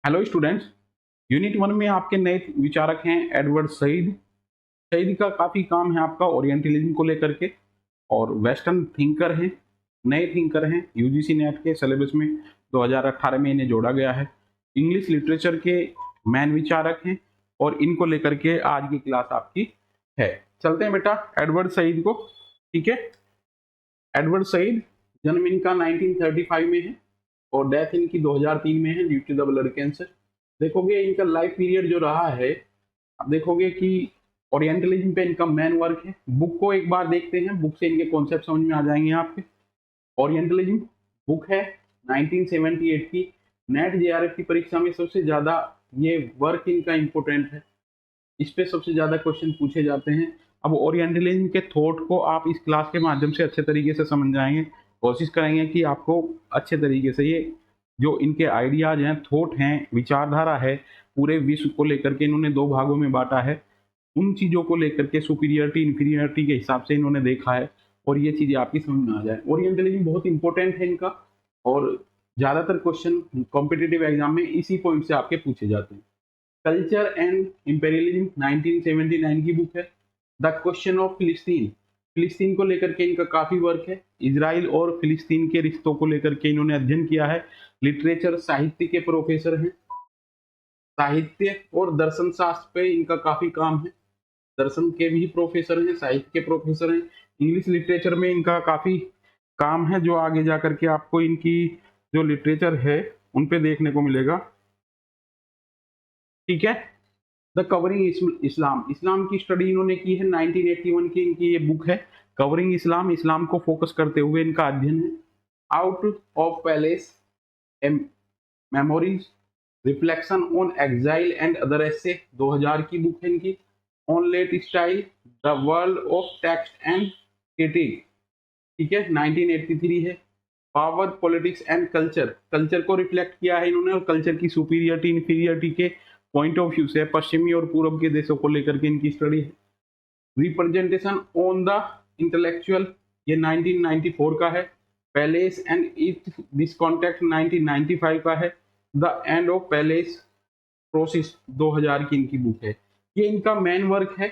Hello students. Unit one में आपके नए विचारक हैं एडवर्ड सईद। सईद का काफ़ी काम है आपका ओरिएंटलिज्म को लेकर के, और वेस्टर्न थिंकर हैं, नए थिंकर हैं। यूजीसी नेट के सिलेबस में 2018 में इन्हें जोड़ा गया है। इंग्लिश लिटरेचर के मैन विचारक हैं, और इनको लेकर के आज की क्लास आपकी है। चलते हैं बेटा एडवर्ड सईद को। ठीक है, एडवर्ड सईद जन्म इनका 1935 में है और डेथ इनकी 2003 में है due to the blood cancer. देखोगे इनका लाइफ पीरियड जो रहा है, आप देखोगे कि ओरिएंटलिज्म पे इनका मेन वर्क है। बुक को एक बार देखते हैं, बुक से इनके कॉन्सेप्ट समझ में आ जाएंगे आपके। ओरिएंटलिज्म बुक है 1978 की। नेट जेआरएफ की परीक्षा में सबसे ज्यादा ये वर्क इनका इंपॉर्टेंट है, इस पे सबसे ज्यादा क्वेश्चन पूछे जाते हैं। अब ओरिएंटलिज्म के थॉट को आप इस क्लास के माध्यम से अच्छे तरीके से समझ जाएंगे। कोशिश करेंगे कि आपको अच्छे तरीके से ये जो इनके आइडियाज हैं, थॉट हैं, विचारधारा है, पूरे विश्व को लेकर के इन्होंने दो भागों में बांटा है। उन चीज़ों को लेकर के सुपीरियरिटी इंफीरियरिटी के हिसाब से इन्होंने देखा है, और ये चीज़ें आपकी समझ में आ जाए। ओरिएंटलिज्म बहुत इंपॉर्टेंट है इनका, और ज़्यादातर क्वेश्चन कॉम्पिटिटिव एग्जाम में इसी पॉइंट से आपके पूछे जाते हैं। कल्चर एंड इंपेरियलिज्म 1979 की बुक है। द क्वेश्चन ऑफ फिलिस्तीन, फिलिस्तीन को लेकर के इनका काफी वर्क है। इजराइल और फिलिस्तीन के रिश्तों को लेकर के इन्होंने अध्ययन किया है। लिटरेचर साहित्य के प्रोफेसर हैं। साहित्य और दर्शन शास्त्र पे इनका काफी काम है। दर्शन के भी प्रोफेसर हैं, साहित्य के प्रोफेसर हैं। इंग्लिश लिटरेचर में इनका काफी काम है, जो आगे जा करके आपको इनकी जो लिटरेचर है उन पे देखने को मिलेगा। ठीक है, द कवरिंग इस्लाम, इस्लाम की स्टडी इन्होंने की है। 1981 की इनकी ये बुक है कवरिंग इस्लाम, इस्लाम को फोकस करते हुए इनका अध्ययन है। Out of place memories, reflection on exile and other essay 2000 की बुक है इनकी। On late style, the world of text and critic, ठीक है, 1983 है। Power politics and culture, culture को रिफ्लेक्ट किया है इन्होंने, और कल्चर की सुपीरियरिटी इंफीरियरिटी के पॉइंट ऑफ व्यू से पश्चिमी और पूर्व के देशों को लेकर के इनकी स्टडी है। रिप्रेजेंटेशन ऑन द इंटेलेक्चुअल, ये 1994 का है। Palace and it this contact 1995 का है। The end of palace process 2000 की इनकी बुक है। ये इनका मेन वर्क है।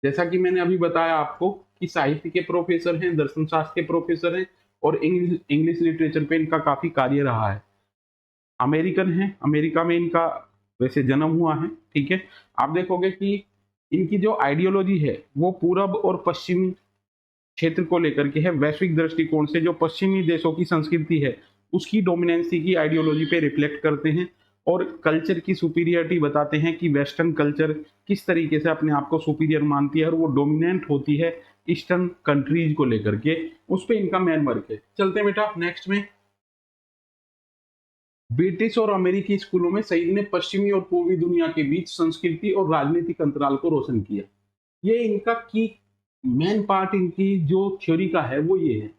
जैसा कि मैंने अभी बताया आपको कि साहित्य के प्रोफेसर हैं, दर्शन शास्त्र के प्रोफेसर हैं, और इंग्लिश लिटरेचर पे इनका काफी कार्य रहा है। अमेरिकन है, अमेरिका में इनका वैसे जन्म हुआ है। ठीक है, आप देखोगे कि इनकी जो आइडियोलॉजी है वो पूरब और पश्चिमी क्षेत्र को लेकर के है। वैश्विक दृष्टिकोण से जो पश्चिमी देशों की संस्कृति है उसकी डोमिनेंसी की आइडियोलॉजी पे रिफ्लेक्ट करते हैं, और कल्चर की सुपीरियरिटी बताते हैं कि वेस्टर्न कल्चर किस तरीके से अपने आप को सुपीरियर मानती है और वो डोमिनेंट होती है ईस्टर्न कंट्रीज को लेकर के। उस पर इनका मेन वर्क है। चलते हैं बेटा नेक्स्ट में। ब्रिटिश और अमेरिकी स्कूलों में सईद ने पश्चिमी और पूर्वी दुनिया के बीच संस्कृति और राजनीतिक अंतराल को रोशन किया। ये इनका की मेन पार्ट, इनकी जो थ्योरी का है वो ये है,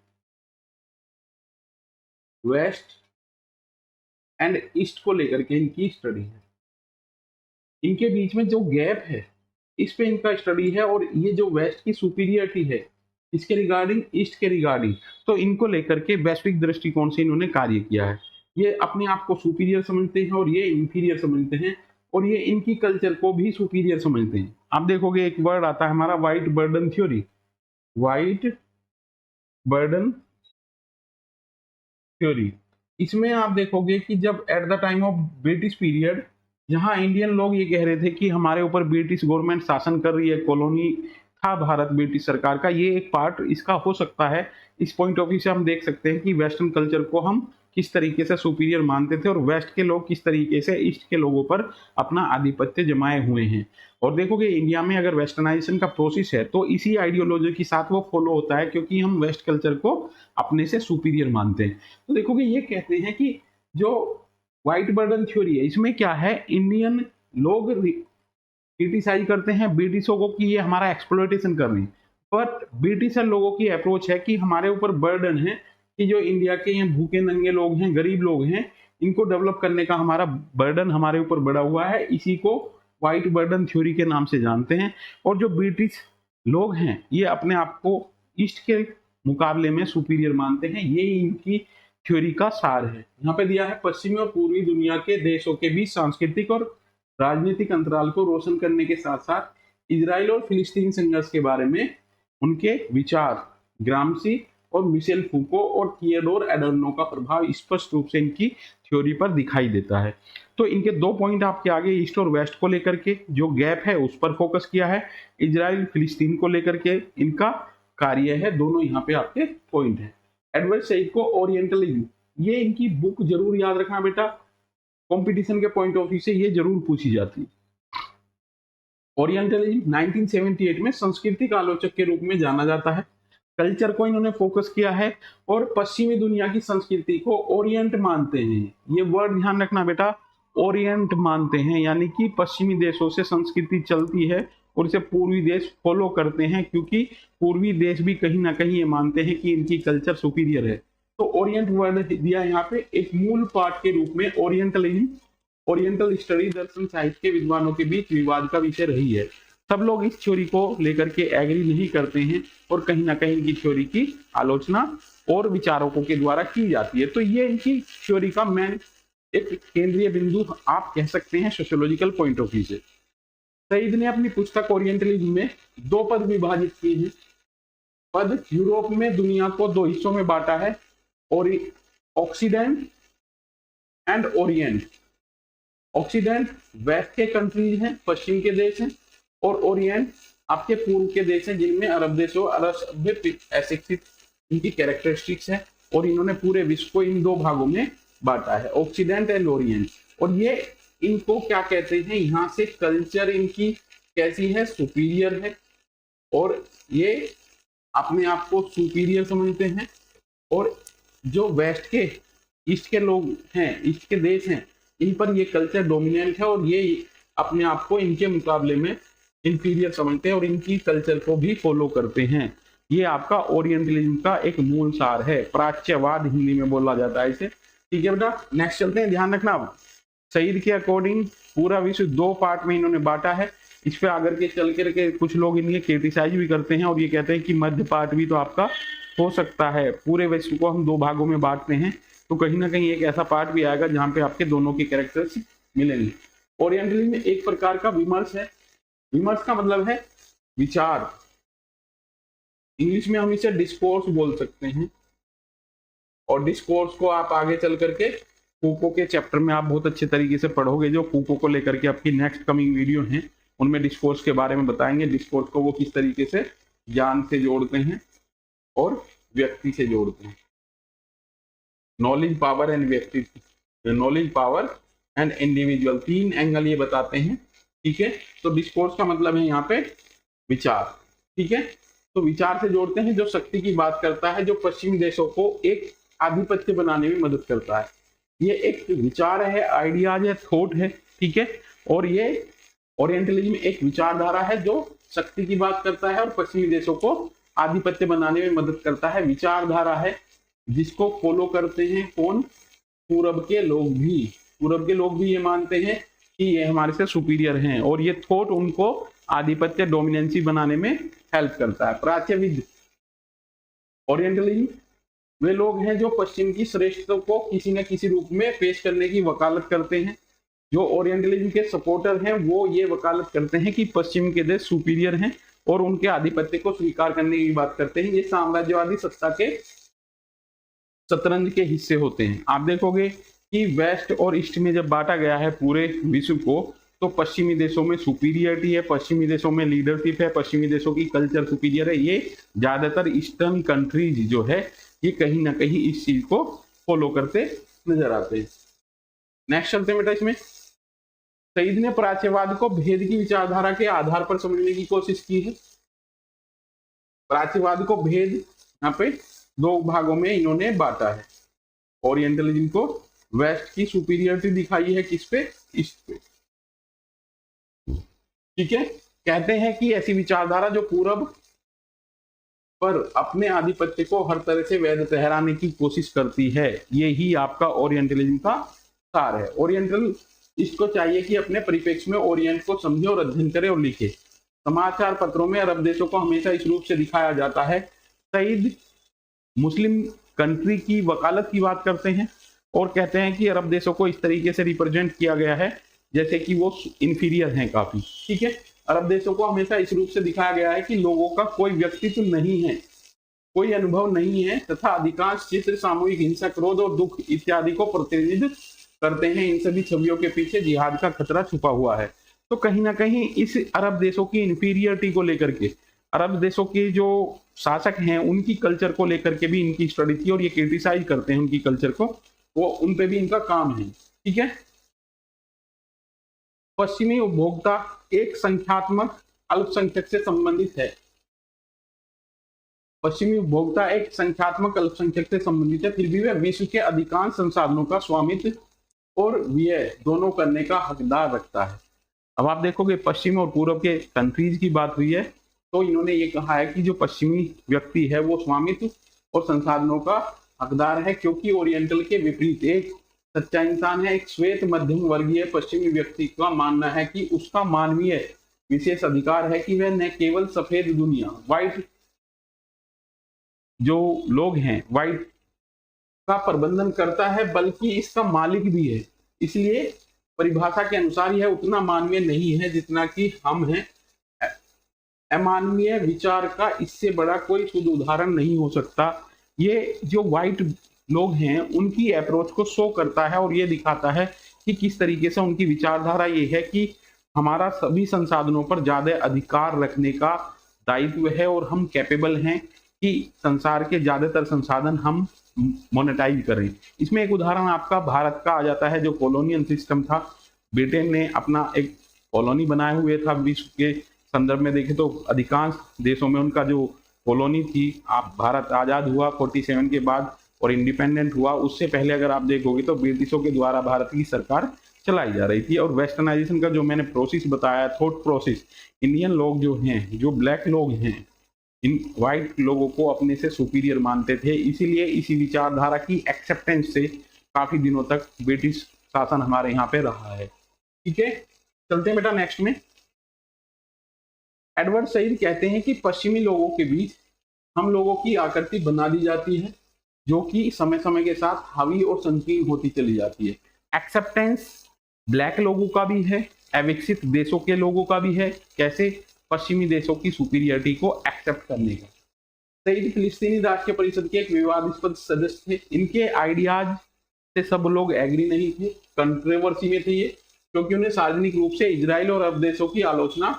वेस्ट एंड ईस्ट को लेकर के इनकी स्टडी है। इनके बीच में जो गैप है इस पे इनका स्टडी है, और ये जो वेस्ट की सुपीरियरिटी है इसके रिगार्डिंग, ईस्ट के रिगार्डिंग, तो इनको लेकर के वैश्विक दृष्टिकोण से इन्होंने कार्य किया है। ये अपने आप को सुपीरियर समझते हैं और ये इंफीरियर समझते हैं, और ये इनकी कल्चर को भी सुपीरियर समझते हैं। आप देखोगे एक वर्ड आता है हमारा white burden theory. White burden theory, इसमें आप देखोगे कि जब at the time of British period, जहां इंडियन लोग ये कह रहे थे कि हमारे ऊपर ब्रिटिश गवर्नमेंट शासन कर रही है, कॉलोनी था भारत ब्रिटिश सरकार का, ये एक पार्ट इसका हो सकता है। इस पॉइंट ऑफ व्यू से हम देख सकते हैं कि वेस्टर्न कल्चर को हम किस तरीके से सुपीरियर मानते थे, और वेस्ट के लोग किस तरीके से ईस्ट के लोगों पर अपना आधिपत्य जमाए हुए हैं। और देखोगे इंडिया में अगर वेस्टर्नाइजेशन का प्रोसेस है तो इसी आइडियोलॉजी के साथ वो फॉलो होता है, क्योंकि हम वेस्ट कल्चर को अपने से सुपीरियर मानते हैं। तो देखोगे ये कहते हैं कि जो व्हाइट बर्डन थ्योरी है इसमें क्या है, इंडियन लोग क्रिटिसाइज करते हैं ब्रिटिशों को कि ये हमारा एक्सप्लॉयटेशन कर रहे हैं, बट ब्रिटिशर लोगों की अप्रोच है कि हमारे ऊपर बर्डन है कि जो इंडिया के यहाँ भूखे नंगे लोग हैं, गरीब लोग हैं, इनको डेवलप करने का हमारा बर्डन हमारे ऊपर बड़ा हुआ है। इसी को व्हाइट बर्डन थ्योरी के नाम से जानते हैं। और जो ब्रिटिश लोग हैं ये अपने आप को ईस्ट के मुकाबले में सुपीरियर मानते हैं। ये इनकी थ्योरी का सार है। यहाँ पे दिया है पश्चिमी और पूर्वी दुनिया के देशों के बीच सांस्कृतिक और राजनीतिक अंतराल को रोशन करने के साथ साथ इजराइल और फिलिस्तीन संघर्ष के बारे में उनके विचार, ग्रामसी और मिशेल फूको और थियोडोर एडोर्नो का प्रभाव स्पष्ट रूप से इनकी थ्योरी पर दिखाई देता है। तो इनके 2 पॉइंट आपके आगे ईस्ट और वेस्ट को लेकर के जो गैप है उस पर फोकस किया है, इजराइल फिलिस्तीन को लेकर के इनका कार्य है, दोनों यहाँ पे आपके पॉइंट है। एडवर्ड सईद को ओरिएंटलिज्म, ये इनकी बुक जरूर याद रखना बेटा, कंपटीशन के पॉइंट ऑफ व्यू से ये जरूर पूछी जाती है। ओरिएंटलिज्म 1978 में सांस्कृतिक आलोचक के रूप में जाना जाता है। कल्चर को इन्होंने फोकस किया है और पश्चिमी दुनिया की संस्कृति को ओरिएंट मानते हैं। ये वर्ड ध्यान रखना बेटा, ओरिएंट मानते हैं, यानी कि पश्चिमी देशों से संस्कृति चलती है और इसे पूर्वी देश फॉलो करते हैं, क्योंकि पूर्वी देश भी कहीं ना कहीं ये मानते हैं कि इनकी कल्चर सुपीरियर है। तो ओरिएंट वर्ड दिया यहाँ पे एक मूल पाठ के रूप में। ओरिएंटलिज्म, ओरिएंटल स्टडी दर्शन साहित्य के विद्वानों के बीच विवाद का विषय रही है। सब लोग इस थ्योरी को लेकर के एग्री नहीं करते हैं और कहीं ना कहीं इनकी थ्योरी की आलोचना और विचारकों के द्वारा की जाती है। तो ये इनकी थ्योरी का मेन एक केंद्रीय बिंदु आप कह सकते हैं सोशियोलॉजिकल पॉइंट ऑफ व्यू से। सईद ने अपनी पुस्तक ओरिएंटलिज्म में 2 पद विभाजित किए हैं। पद यूरोप में दुनिया को 2 हिस्सों में बांटा है, और occident and orient. Occident west के कंट्रीज हैं, पश्चिम के देश हैं, और ओरिएंट आपके पूर्व के देश हैं, जिनमें अरब देश और अरब सभ्य ऐसे इनकी कैरेक्टरिस्टिक्स है। और इन्होंने पूरे विश्व को इन 2 भागों में बांटा है, ऑक्सीडेंट एंड ओरिएंट। और ये इनको क्या कहते हैं, यहाँ से कल्चर इनकी कैसी है, सुपीरियर है, और ये अपने आप को सुपीरियर समझते हैं। और जो वेस्ट के, ईस्ट के लोग हैं, ईस्ट के देश हैं, इन पर ये कल्चर डोमिनेंट है और ये अपने आप को इनके मुकाबले में इंफीरियर समझते हैं और इनकी कल्चर को भी फॉलो करते हैं। ये आपका ओरिएंटलिज्म का एक मूल सार है, प्राच्यवाद हिंदी में बोला जाता है इसे। ठीक है बेटा, नेक्स्ट चलते हैं। ध्यान रखना, सईद के अकॉर्डिंग पूरा विश्व 2 पार्ट में इन्होंने बांटा है। इस पे आकर के चल करके कुछ लोग इनके क्रिटिसाइज भी करते हैं और ये कहते हैं कि मध्य पार्ट भी तो आपका हो सकता है। पूरे विश्व को हम 2 भागों में बांटते हैं, तो कहीं ना कहीं एक ऐसा पार्ट भी आएगा जहां पे आपके दोनों के कैरेक्टर्स मिलेंगे। ओरिएंटलिज्म में एक प्रकार का विमर्श है। विमर्श का मतलब है विचार, इंग्लिश में हम इसे डिस्कोर्स बोल सकते हैं। और डिस्कोर्स को आप आगे चल करके फूको के चैप्टर में आप बहुत अच्छे तरीके से पढ़ोगे, जो फूको को लेकर के आपकी नेक्स्ट कमिंग वीडियो हैं उनमें डिस्कोर्स के बारे में बताएंगे। डिस्कोर्स को वो किस तरीके से ज्ञान से जोड़ते हैं और व्यक्ति से जोड़ते हैं। नॉलेज पावर एंड व्यक्ति, knowledge power and individual, 3 angle ये बताते हैं। ठीक है, तो डिस्कोर्स का मतलब है यहाँ पे विचार। ठीक है, तो विचार से जोड़ते हैं, जो शक्ति की बात करता है, जो पश्चिमी देशों को एक आधिपत्य बनाने में मदद करता है। ये एक विचार है, आइडियाज है, थॉट है। ठीक है, और ये ओरिएंटलिज्म एक विचारधारा है जो शक्ति की बात करता है और पश्चिमी देशों को आधिपत्य बनाने में मदद करता है। विचारधारा है जिसको फॉलो करते हैं कौन, पूरब के लोग भी। पूरब के लोग भी ये मानते हैं कि ये हमारे से सुपीरियर हैं, और ये थॉट उनको आधिपत्य, डोमिनेंसी बनाने में हेल्प करता है। प्राच्यविद, ओरिएंटलिज्म वे लोग हैं जो पश्चिम की श्रेष्ठता को किसी न किसी रूप में पेश करने की वकालत करते हैं। जो ओरिएंटलिज्म के सपोर्टर हैं वो ये वकालत करते हैं कि पश्चिम के देश सुपीरियर हैं और उनके आधिपत्य को स्वीकार करने की बात करते हैं। ये साम्राज्यवादी सत्ता के शतरंज के हिस्से होते हैं। आप देखोगे कि वेस्ट और ईस्ट में जब बांटा गया है पूरे विश्व को, तो पश्चिमी देशों में सुपीरियरिटी है, पश्चिमी देशों में लीडरशिप है, पश्चिमी देशों की कल्चर सुपीरियर है। ये ज्यादातर ईस्टर्न कंट्रीज जो है ये कहीं ना कहीं इस चीज को फॉलो करते नजर आते हैं। नेक्स्ट चलते हैं बेटा, इसमें सईद ने प्राच्यवाद को भेद की विचारधारा के आधार पर समझने की कोशिश की है। प्राच्यवाद को भेद यहाँ पे 2 भागों में इन्होंने बांटा है। ओरिएंटलिज्म को वेस्ट की सुपीरियरिटी दिखाई है किस पे, ईस्ट पे। ठीक है, कहते हैं कि ऐसी विचारधारा जो पूरब पर अपने आधिपत्य को हर तरह से वैध ठहराने की कोशिश करती है, यही आपका ओरिएंटलिज्म का सार है। ओरिएंटल इसको चाहिए कि अपने परिप्रेक्ष्य में ओरिएंट को समझे और अध्ययन करे और लिखे। समाचार पत्रों में अरब देशों को हमेशा इस रूप से दिखाया जाता है। सईद मुस्लिम कंट्री की वकालत की बात करते हैं और कहते हैं कि अरब देशों को इस तरीके से रिप्रेजेंट किया गया है जैसे कि वो इंफीरियर हैं काफी। ठीक है, अरब देशों को हमेशा इस रूप से दिखाया गया है कि लोगों का कोई व्यक्तित्व नहीं है, कोई अनुभव नहीं है तथा अधिकांश चित्र सामूहिक हिंसा, क्रोध और दुख इत्यादि को प्रतिनिधित्व करते हैं। इन सभी छवियों के पीछे जिहाद का खतरा छुपा हुआ है। तो कहीं ना कहीं इस अरब देशों की इंफीरियरिटी को लेकर के, अरब देशों के जो शासक हैं उनकी कल्चर को लेकर के भी इनकी स्टडी थी और ये क्रिटिसाइज करते हैं उनकी कल्चर को, वो उन पे भी इनका काम है। ठीक है, पश्चिमी उपभोक्ता एक संख्यात्मक अल्पसंख्यक से संबंधित है। पश्चिमी उपभोक्ता एक संख्यात्मक अल्पसंख्यक से संबंधित है, फिर भी वह विश्व के अधिकांश संसाधनों का स्वामित्व और व्यय दोनों करने का हकदार रखता है। अब आप देखोगे पश्चिम और पूर्व के कंट्रीज की बात हुई है तो इन्होंने ये कहा है कि जो पश्चिमी व्यक्ति है वो स्वामित्व और संसाधनों का हकदार है, क्योंकि ओरिएंटल के विपरीत एक सच्चा इंसान है। एक श्वेत मध्यम वर्गीय पश्चिमी व्यक्ति का मानना है कि उसका मानवीय विशेष अधिकार है कि वह न केवल सफेद दुनिया, व्हाइट जो लोग हैं व्हाइट का प्रबंधन करता है बल्कि इसका मालिक भी है। इसलिए परिभाषा के अनुसार यह उतना मानवीय नहीं है जितना कि हम हैं। अमानवीय विचार का इससे बड़ा कोई शुद्ध उदाहरण नहीं हो सकता। ये जो व्हाइट लोग हैं उनकी अप्रोच को शो करता है और ये दिखाता है कि किस तरीके से उनकी विचारधारा ये है कि हमारा सभी संसाधनों पर ज्यादा अधिकार रखने का दायित्व है और हम कैपेबल हैं कि संसार के ज्यादातर संसाधन हम मोनेटाइज करें। इसमें एक उदाहरण आपका भारत का आ जाता है, जो कॉलोनियल सिस्टम था। ब्रिटेन ने अपना एक कॉलोनी बनाए हुए था। विश्व के संदर्भ में देखें तो अधिकांश देशों में उनका जो कॉलोनी थी, आप भारत आजाद हुआ 47 के बाद और इंडिपेंडेंट हुआ, उससे पहले अगर आप देखोगे तो ब्रिटिशों के द्वारा भारत की सरकार चलाई जा रही थी। और वेस्टर्नाइजेशन का जो मैंने प्रोसेस बताया, थॉट प्रोसेस, इंडियन लोग जो हैं, जो ब्लैक लोग हैं, इन वाइट लोगों को अपने से सुपीरियर मानते थे। इसीलिए इसी विचारधारा की एक्सेप्टेंस से काफी दिनों तक ब्रिटिश शासन हमारे यहाँ पे रहा है। ठीक है, चलते हैं बेटा नेक्स्ट में। एडवर्ड सईद कहते हैं कि पश्चिमी लोगों के बीच हम लोगों की आकृति बना दी जाती है जो कि समय समय के साथ हावी और संकीर्ण होती चली जाती है। एक्सेप्टेंस ब्लैक लोगों का भी है, अविकसित देशों के लोगों का भी है। कैसे? पश्चिमी देशों की सुपीरियरिटी को एक्सेप्ट करने का। सईद फिलिस्तीनी राष्ट्रीय परिषद के एक विवादास्पद सदस्य थे। इनके आइडियाज से सब लोग एग्री नहीं थे, कंट्रोवर्सी में थे ये, क्योंकि उन्हें सार्वजनिक रूप से इजराइल और अरब देशों की आलोचना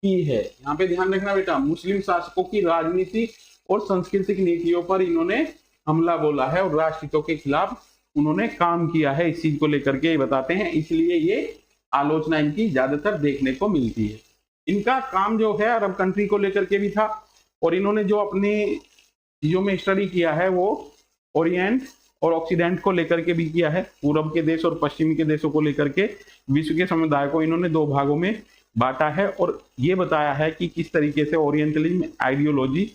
की है। यहाँ पे ध्यान रखना बेटा, मुस्लिम शासकों की राजनीति और सांस्कृतिक नीतियों पर इन्होंने हमला बोला है और राष्ट्रहितों के खिलाफ उन्होंने काम किया है। इस चीज को लेकर के बताते हैं, इसलिए ये आलोचना इनकी ज्यादातर देखने को मिलती है। इनका काम जो है अरब कंट्री को लेकर के भी था और इन्होंने जो अपने चीजों में स्टडी किया है वो ओरिएंट और ऑक्सीडेंट को लेकर के भी किया है। पूर्व के देश और पश्चिमी के देशों को लेकर के विश्व के समुदाय को इन्होंने दो भागों में बांटा है और ये बताया है कि किस तरीके से ओरिएंटलिज्म आइडियोलॉजी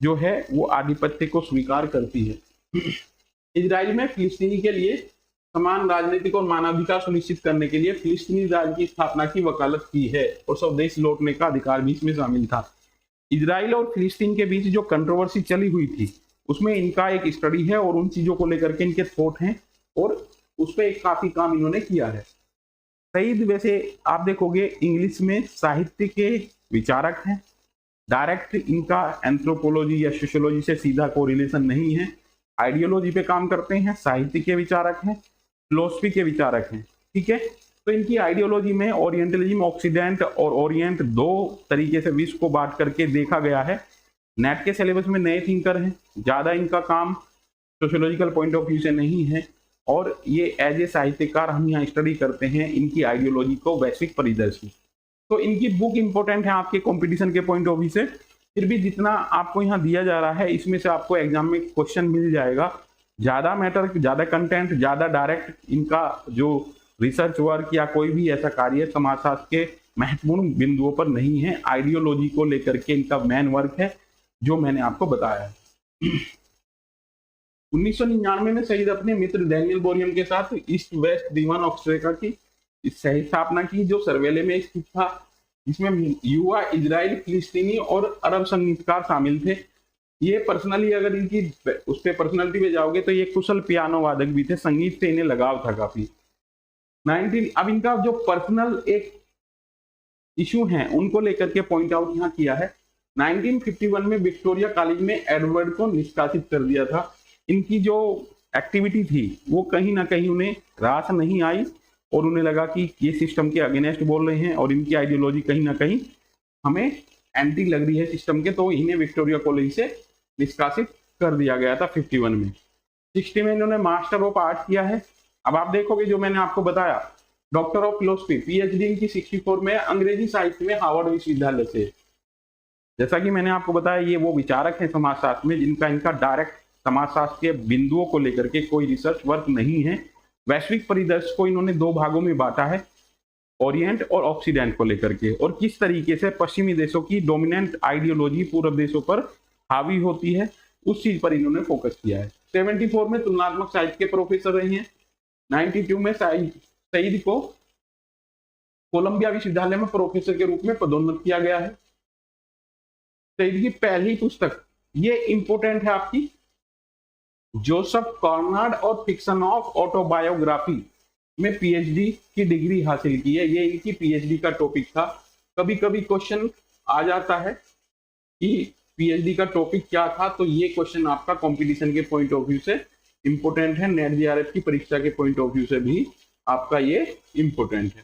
जो है वो आधिपत्य को स्वीकार करती है। इजराइल में फिलिस्तीनी के लिए समान राजनीतिक और मानवाधिकार सुनिश्चित करने के लिए फिलिस्तीनी राज्य की स्थापना की वकालत की है और स्वदेश लौटने का अधिकार भी इसमें शामिल था। इजराइल और फिलिस्तीन के बीच जो कंट्रोवर्सी चली हुई थी उसमें इनका एक स्टडी है और उन चीजों को लेकर के इनके थॉट हैं और उस पर एक काफी काम इन्होंने किया है। सईद वैसे आप देखोगे इंग्लिश में साहित्य के विचारक हैं। डायरेक्ट इनका एंथ्रोपोलॉजी या सोशियोलॉजी से सीधा कोरिलेशन नहीं है। आइडियोलॉजी पे काम करते हैं, साहित्य के विचारक हैं, फिलोसफी के विचारक हैं। ठीक है, तो इनकी आइडियोलॉजी में ओरिएंटलिज्म, ऑक्सीडेंट और ओरिएंट दो तरीके से विश्व को बांट करके देखा गया है। नेट के सिलेबस में नए थिंकर हैं, ज्यादा इनका काम सोशियोलॉजिकल पॉइंट ऑफ व्यू से नहीं है और ये एज ए साहित्यकार हम यहाँ स्टडी करते हैं इनकी आइडियोलॉजी को वैश्विक परिदृश्य। तो इनकी बुक इंपॉर्टेंट है आपके कंपटीशन के पॉइंट ऑफ व्यू से। फिर भी जितना आपको यहाँ दिया जा रहा है इसमें से आपको एग्जाम में क्वेश्चन मिल जाएगा। ज्यादा मैटर, ज्यादा कंटेंट, ज्यादा डायरेक्ट इनका जो रिसर्च वर्क या कोई भी ऐसा कार्य समाजशास्त्र के महत्वपूर्ण बिंदुओं पर नहीं है। आइडियोलॉजी को लेकर के इनका मेन वर्क है जो मैंने आपको बताया है। 1999 में सईद अपने मित्र डैनियल बोरियम के साथ ईस्ट वेस्ट दीवान ऑस्ट्रेलिया की स्थापना की जो सरवेले में स्थित था, जिसमें युवा इजराइल, फिलिस्तीनी और अरब संगीतकार शामिल थे। ये पर्सनली अगर इनकी उस पे पर्सनालिटी पे जाओगे तो ये कुशल पियानो वादक भी थे, संगीत से इन्हें लगाव था काफी। 19 अब इनका जो पर्सनल एक इशू है उनको लेकर के पॉइंट आउट यहाँ किया है। 1951 में विक्टोरिया कॉलेज में एडवर्ड को निष्कासित कर दिया था। इनकी जो एक्टिविटी थी वो कहीं ना कहीं उन्हें रास नहीं आई और उन्हें लगा कि ये सिस्टम के अगेंस्ट बोल रहे हैं और इनकी आइडियोलॉजी कहीं ना कहीं हमें एंटी लग रही है सिस्टम के, तो इन्हें विक्टोरिया कॉलेज से निष्कासित कर दिया गया था 51 में। 60 में इन्होंने मास्टर ऑफ आर्ट किया है। अब आप देखोगे जो मैंने आपको बताया, डॉक्टर ऑफ फिलोसफी पीएचडी इनकी 64 में अंग्रेजी साहित्य में हार्वर्ड विश्वविद्यालय से। जैसा कि मैंने आपको बताया ये वो विचारक हैं समाजशास्त्र में जिनका इनका डायरेक्ट समाजशास्त्र के बिंदुओं को लेकर के कोई रिसर्च वर्क नहीं है। वैश्विक परिदृश्य को इन्होंने दो भागों में बांटा है, ओरिएंट और ऑक्सीडेंट को लेकर के, और किस तरीके से पश्चिमी देशों की डोमिनेंट आइडियोलॉजी पूर्व देशों पर हावी होती है उस चीज पर इन्होंने फोकस किया है। 74 में तुलनात्मक साहित्य के प्रोफेसर रहे हैं। 92 में सईद को कोलंबिया विश्वविद्यालय में प्रोफेसर के रूप में पदोन्नत किया गया है। सईद की पहली पुस्तक ये इंपोर्टेंट है आपकी, जोसेफ कॉर्नाड और फिक्शन ऑफ ऑटोबायोग्राफी में पीएचडी की डिग्री हासिल की है। ये इनकी पीएचडी का टॉपिक था। कभी कभी क्वेश्चन आ जाता है कि पीएचडी का टॉपिक क्या था, तो ये क्वेश्चन आपका कंपटीशन के पॉइंट ऑफ व्यू से इंपोर्टेंट है, नेट जीआरएफ की परीक्षा के पॉइंट ऑफ व्यू से भी आपका ये इंपोर्टेंट है।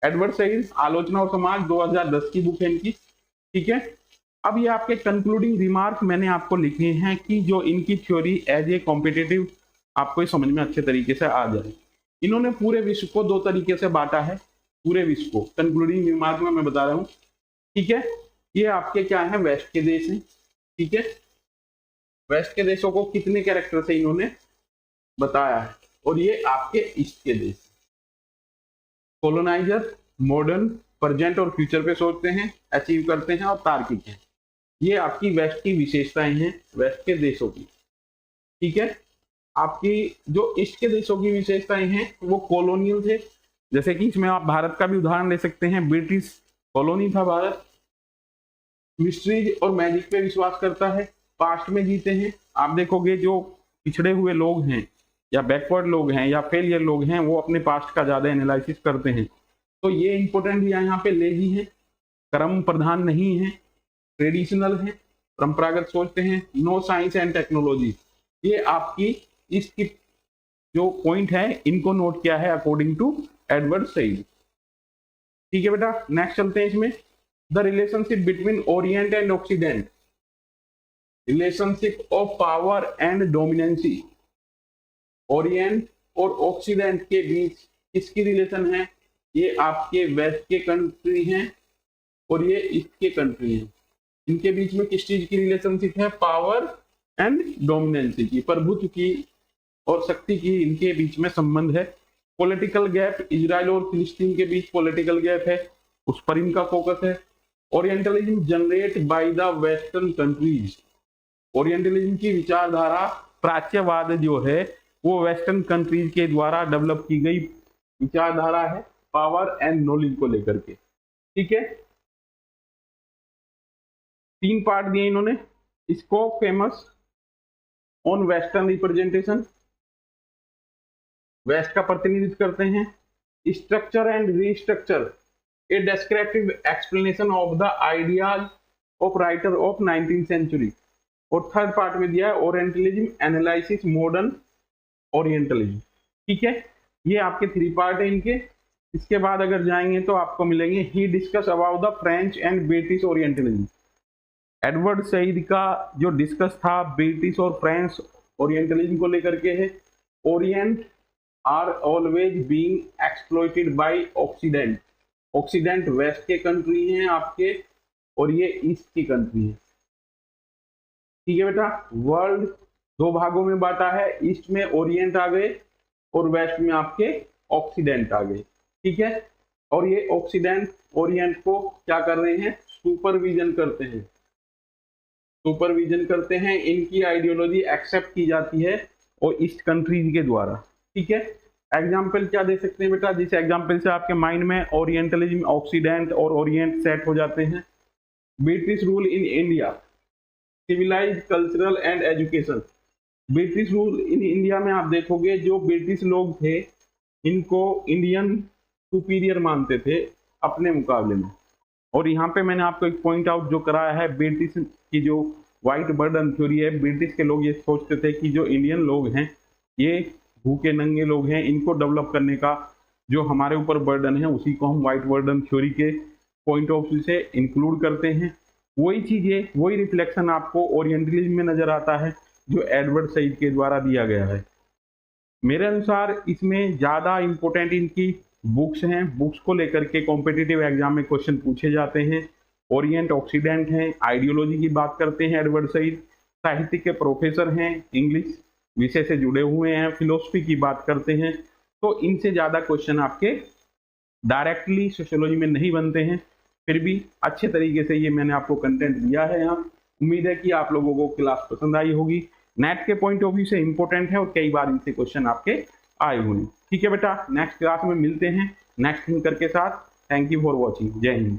एडवर्ड सईद आलोचना और समाज 2010 की बुक है इनकी, ठीक है। अब ये आपके कंक्लूडिंग रिमार्क मैंने आपको लिखे हैं कि जो इनकी थ्योरी एज ए कॉम्पिटिटिव आपको समझ में अच्छे तरीके से आ जाए। इन्होंने पूरे विश्व को दो तरीके से बांटा है, पूरे विश्व को कंक्लूडिंग रिमार्क में मैं बता रहा हूँ, ठीक है। ये आपके क्या है, वेस्ट के देश हैं, ठीक है। वेस्ट के देशों को कितने कैरेक्टर से इन्होंने बताया है, और ये आपके ईस्ट के देश, कोलोनाइजर, मॉडर्न, प्रेजेंट और फ्यूचर पे सोचते हैं, अचीव करते हैं और तार्किक हैं। ये आपकी वेस्ट की विशेषताएं हैं, वेस्ट के देशों की, ठीक है। आपकी जो ईस्ट के देशों की विशेषताएं हैं वो कॉलोनियल थे, जैसे कि इसमें आप भारत का भी उदाहरण ले सकते हैं, ब्रिटिश कॉलोनी था भारत। मिस्ट्रीज और मैजिक पे विश्वास करता है, पास्ट में जीते हैं। आप देखोगे जो पिछड़े हुए लोग हैं या बैकवर्ड लोग हैं या फेलियर लोग हैं वो अपने पास्ट का ज्यादा एनालिसिस करते हैं, तो ये इंपॉर्टेंट यहाँ पे लेजी है, कर्म प्रधान नहीं है, ट्रेडिशनल है, परंपरागत सोचते हैं, नो साइंस एंड टेक्नोलॉजी। ये आपकी इसकी जो पॉइंट है इनको नोट किया है अकॉर्डिंग टू एडवर्ड सईद, ठीक है बेटा। नेक्स्ट चलते हैं इसमें, the relationship between Orient and oxidant, relationship of power and dominancy. Orient और ऑक्सीडेंट के बीच किसकी रिलेशन है, ये आपके वेस्ट के कंट्री हैं और ये ईस्ट के कंट्री हैं। इनके बीच में किस चीज की रिलेशनशिप है, पावर एंड डोमिनेंसी की, प्रभुत्व की और शक्ति की इनके बीच में संबंध है। पॉलिटिकल गैप, इजराइल और फिलिस्तीन के बीच पॉलिटिकल गैप है, उस पर इनका फोकस है। Orientalism generate by the western countries, orientalism की विचारधारा, प्राच्यवाद जो है वो वेस्टर्न कंट्रीज के द्वारा डेवलप की गई विचारधारा है, पावर एंड नॉलेज को लेकर के, ठीक है। 3 पार्ट दिए इन्होंने इसको, famous on western representation, west का प्रतिनिधित्व करते हैं, structure and restructure, a descriptive explanation of the ideas of writer of 19th century, और थर्ड पार्ट में दिया है ओरिएंटलिज्म एनालिसिस मॉडर्न ओरिएंटलिज्म, ठीक है। ये आपके 3 पार्ट है इनके। इसके बाद अगर जाएंगे तो आपको मिलेंगे, he discuss about the French and British orientalism. Edward Said का जो डिस्कस था ब्रिटिश और फ्रेंच ओरिएंटलिज्म को लेकर के है। Orient are always being exploited by occident, occident west के कंट्री हैं आपके और ये ईस्ट की कंट्री है, ठीक है बेटा। वर्ल्ड 2 भागों में बांटा है, ईस्ट में ओरिएंट आ गए और वेस्ट में आपके ऑक्सीडेंट आ गए, ठीक है। और ये ऑक्सीडेंट ओरिएंट को क्या कर रहे हैं, सुपरविजन करते हैं, सुपरविजन करते हैं, इनकी आइडियोलॉजी एक्सेप्ट की जाती है और ईस्ट कंट्रीज के द्वारा, ठीक है। एग्जाम्पल क्या दे सकते हैं बेटा, जिस एग्जाम्पल से आपके माइंड में ओरिएंटलिज्म, ऑक्सीडेंट और ओरिएंट सेट हो जाते हैं। British rule in India, civilised, cultural and education. British rule in India में आप देखोगे जो ब्रिटिश लोग थे इनको इंडियन सुपीरियर मानते थे अपने मुकाबले में। और यहाँ पे मैंने आपको एक पॉइंट आउट जो कराया है, ब्रिटिश की जो वाइट बर्डन थ्योरी है, ब्रिटिश के लोग ये सोचते थे कि जो इंडियन लोग हैं ये भूखे नंगे लोग हैं, इनको डेवलप करने का जो हमारे ऊपर बर्डन है उसी को हम वाइट बर्डन थ्योरी के पॉइंट ऑफ व्यू से इंक्लूड करते हैं। वही चीज़ें, वही रिफ्लेक्शन आपको ओरिएंटलिज्म में नज़र आता है जो एडवर्ड सईद के द्वारा दिया गया है। मेरे अनुसार इसमें ज़्यादा इम्पोर्टेंट इनकी बुक्स हैं, बुक्स को लेकर के कॉम्पिटिटिव एग्जाम में क्वेश्चन पूछे जाते हैं। ओरिएंट ऑक्सीडेंट हैं, आइडियोलॉजी की बात करते हैं एडवर्ड सईद, साहित्य के प्रोफेसर हैं, इंग्लिश विषय से जुड़े हुए हैं, फिलोसफी की बात करते हैं। तो इनसे ज़्यादा क्वेश्चन आपके डायरेक्टली सोशियोलॉजी में नहीं बनते हैं। फिर भी अच्छे तरीके से ये मैंने आपको कंटेंट दिया है यहाँ। उम्मीद है कि आप लोगों को क्लास पसंद आई होगी। नेट के पॉइंट ऑफ व्यू से इंपॉर्टेंट है और कई बार इनसे क्वेश्चन आपके आए हुए। ठीक है बेटा, नेक्स्ट क्लास में मिलते हैं नेक्स्ट थिंकर के साथ। Thank you for watching. जय हिंद।